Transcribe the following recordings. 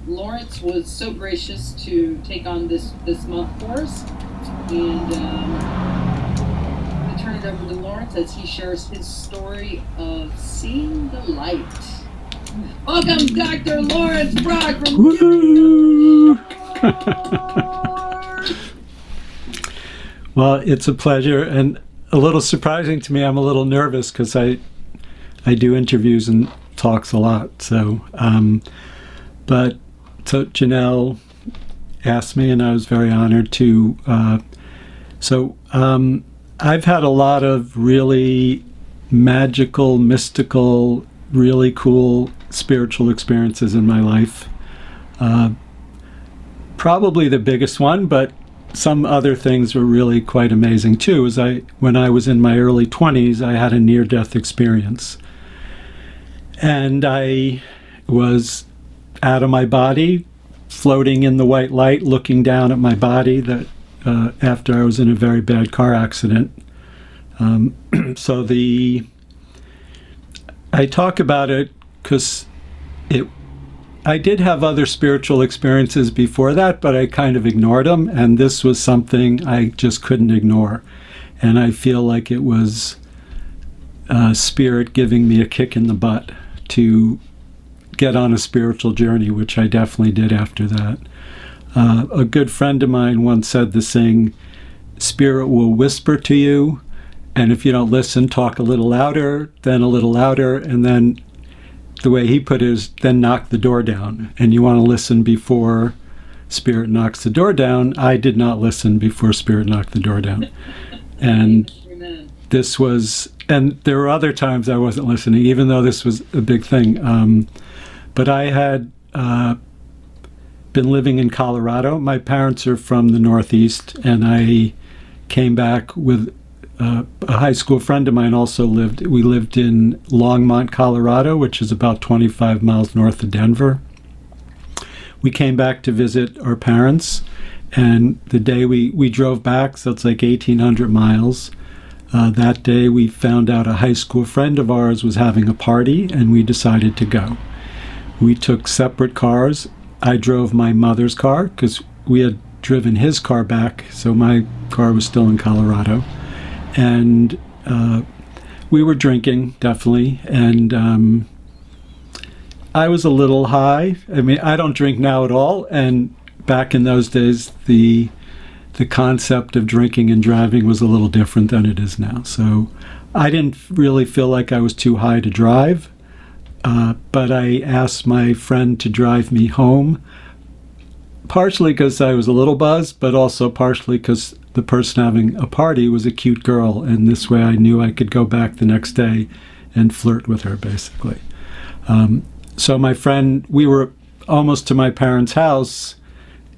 Lawrence was so gracious to take on this month for us, and I turn it over to Lawrence as he shares his story of seeing the light. Welcome, Dr. Lawrence Brock from Woo! Well, it's a pleasure, and a little surprising to me. I'm a little nervous because I do interviews and talks a lot. So, so Janelle asked me, and I was very honored to. I've had a lot of really magical, mystical, really cool spiritual experiences in my life. Probably the biggest one, but some other things were really quite amazing too. When I was in my early 20s, I had a near-death experience. And I was out of my body, floating in the white light, looking down at my body after I was in a very bad car accident. I talk about it because I did have other spiritual experiences before that, but I kind of ignored them, and this was something I just couldn't ignore. And I feel like it was Spirit giving me a kick in the butt to get on a spiritual journey, which I definitely did after that. A good friend of mine once said the saying, Spirit will whisper to you, and if you don't listen, talk a little louder, and then the way he put it is, then knock the door down. And you want to listen before Spirit knocks the door down. I did not listen before Spirit knocked the door down. And and there were other times I wasn't listening, even though this was a big thing. But I had been living in Colorado. My parents are from the Northeast, and I came back with a high school friend of mine we lived in Longmont, Colorado, which is about 25 miles north of Denver. We came back to visit our parents, and the day we drove back, so it's like 1,800 miles. That day we found out a high school friend of ours was having a party, and we decided to go. We took separate cars. I drove my mother's car because we had driven his car back, so my car was still in Colorado. And we were drinking, definitely, and I was a little high. I mean, I don't drink now at all, and back in those days, the concept of drinking and driving was a little different than it is now. So I didn't really feel like I was too high to drive, but I asked my friend to drive me home, partially because I was a little buzzed, but also partially because the person having a party was a cute girl, and this way I knew I could go back the next day and flirt with her, basically. So my friend, we were almost to my parents' house,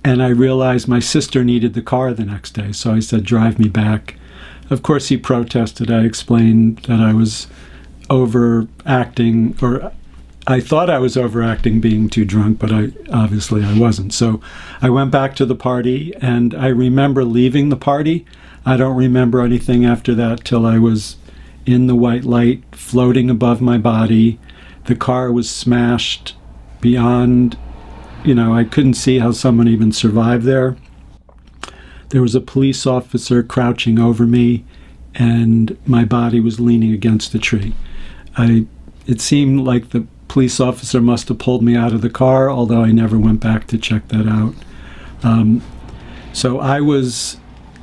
and I realized my sister needed the car the next day, so I said, drive me back. Of course, he protested. I explained that I was overacting, or I thought I was overacting being too drunk, but obviously I wasn't. So I went back to the party, and I remember leaving the party. I don't remember anything after that till I was in the white light, floating above my body. The car was smashed beyond, I couldn't see how someone even survived there. There was a police officer crouching over me, and my body was leaning against a tree. It seemed like the police officer must have pulled me out of the car, although I never went back to check that out. So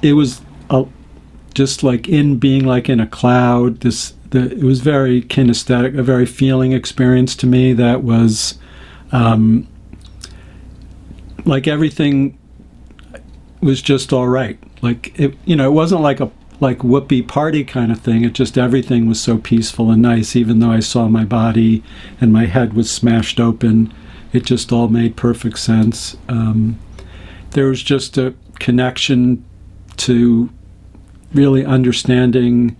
it was just like being like in a cloud. It was very kinesthetic, a very feeling experience to me that was like everything was just all right. Like it wasn't like a whoopee party kind of thing. It just, everything was so peaceful and nice, even though I saw my body and my head was smashed open. It just all made perfect sense. There was just a connection to really understanding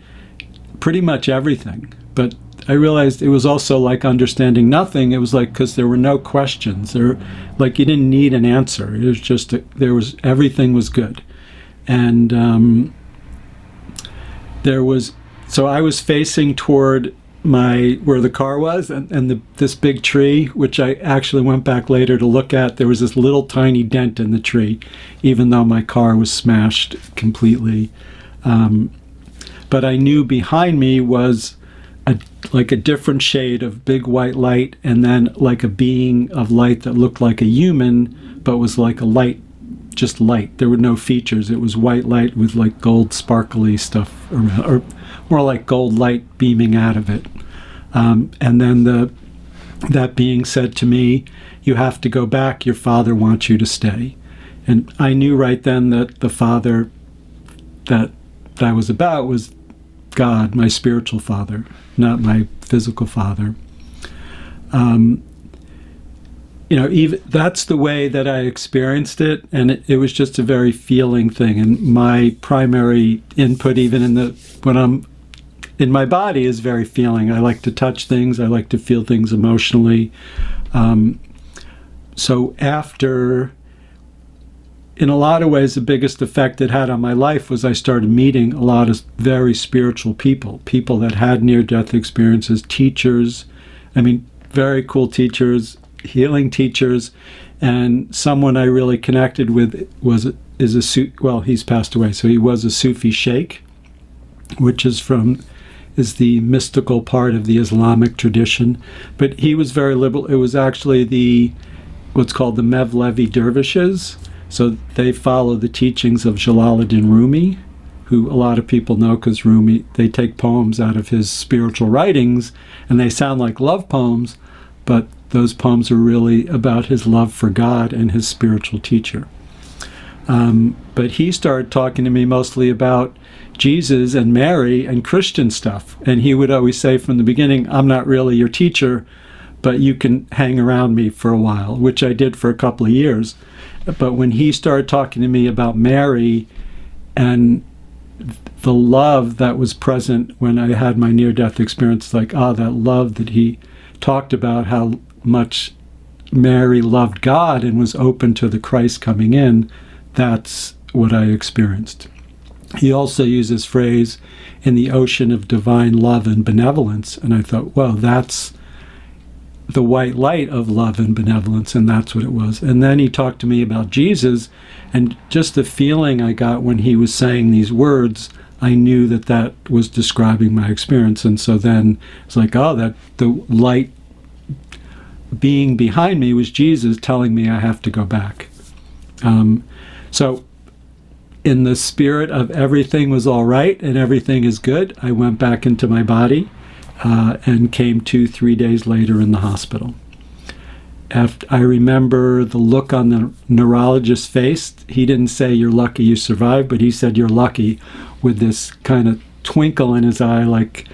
pretty much everything. But I realized it was also like understanding nothing. It was like, because there were no questions. Like you didn't need an answer. It was just, everything was good. And so I was facing toward where the car was, and this big tree, which I actually went back later to look at. There was this little tiny dent in the tree, even though my car was smashed completely. But I knew behind me was like a different shade of big white light, and then like a being of light that looked like a human, but was like a light, just light. There were no features. It was white light with like gold sparkly stuff around, or more like gold light beaming out of it. And then that being said to me, "You have to go back. Your father wants you to stay." And I knew right then that the father that I was about was God, my spiritual father, not my physical father. Even that's the way that I experienced it, and it was just a very feeling thing. And my primary input, even when I'm in my body, is very feeling. I like to touch things. I like to feel things emotionally. So after, in a lot of ways, the biggest effect it had on my life was I started meeting a lot of very spiritual people that had near-death experiences, teachers, very cool teachers, healing teachers, and someone I really connected with he's passed away, so he was a Sufi sheikh, which is the mystical part of the Islamic tradition. But he was very liberal. It was actually what's called the Mevlevi dervishes. So they follow the teachings of Jalaluddin Rumi, who a lot of people know because Rumi, they take poems out of his spiritual writings, and they sound like love poems, but those poems are really about his love for God and his spiritual teacher. But he started talking to me mostly about Jesus and Mary and Christian stuff. And he would always say from the beginning, "I'm not really your teacher, but you can hang around me for a while," which I did for a couple of years. But when he started talking to me about Mary and the love that was present when I had my near-death experience, that love that he talked about, how much Mary loved God and was open to the Christ coming in, that's what I experienced. He also uses phrase, "in the ocean of divine love and benevolence," and I thought, well, that's the white light of love and benevolence, and that's what it was. And then he talked to me about Jesus, and just the feeling I got when he was saying these words, I knew that was describing my experience. And so then it's like, that the light being behind me was Jesus telling me I have to go back. So in the spirit of everything was all right and everything is good, I went back into my body and came to 3 days later in the hospital. I remember the look on the neurologist's face. He didn't say, "You're lucky you survived," but he said, "You're lucky," with this kind of twinkle in his eye, like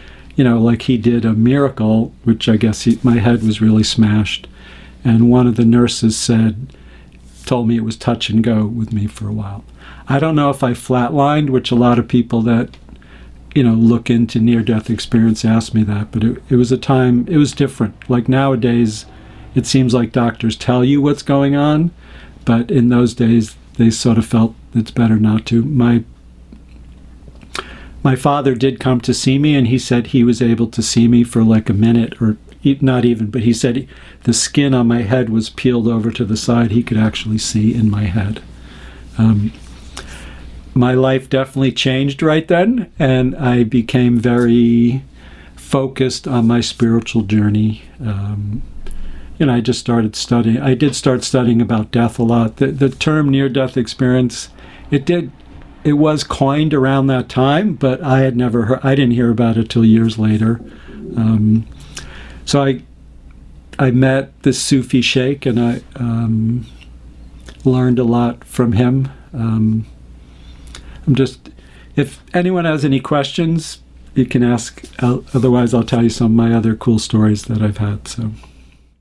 he did a miracle, which I guess my head was really smashed. And one of the nurses told me it was touch and go with me for a while. I don't know if I flatlined, which a lot of people that look into near-death experience ask me that, but it was a time, it was different. Like nowadays, it seems like doctors tell you what's going on, but in those days, they sort of felt it's better not to. My father did come to see me, and he said he was able to see me for like a minute, or not even, but he said the skin on my head was peeled over to the side. He could actually see in my head. My life definitely changed right then, and I became very focused on my spiritual journey. I just started studying. I did start studying about death a lot. The term near-death experience, it was coined around that time, but I didn't hear about it till years later. So I met this Sufi sheikh, and I learned a lot from him. If anyone has any questions, you can ask. Otherwise, I'll tell you some of my other cool stories that I've had. So.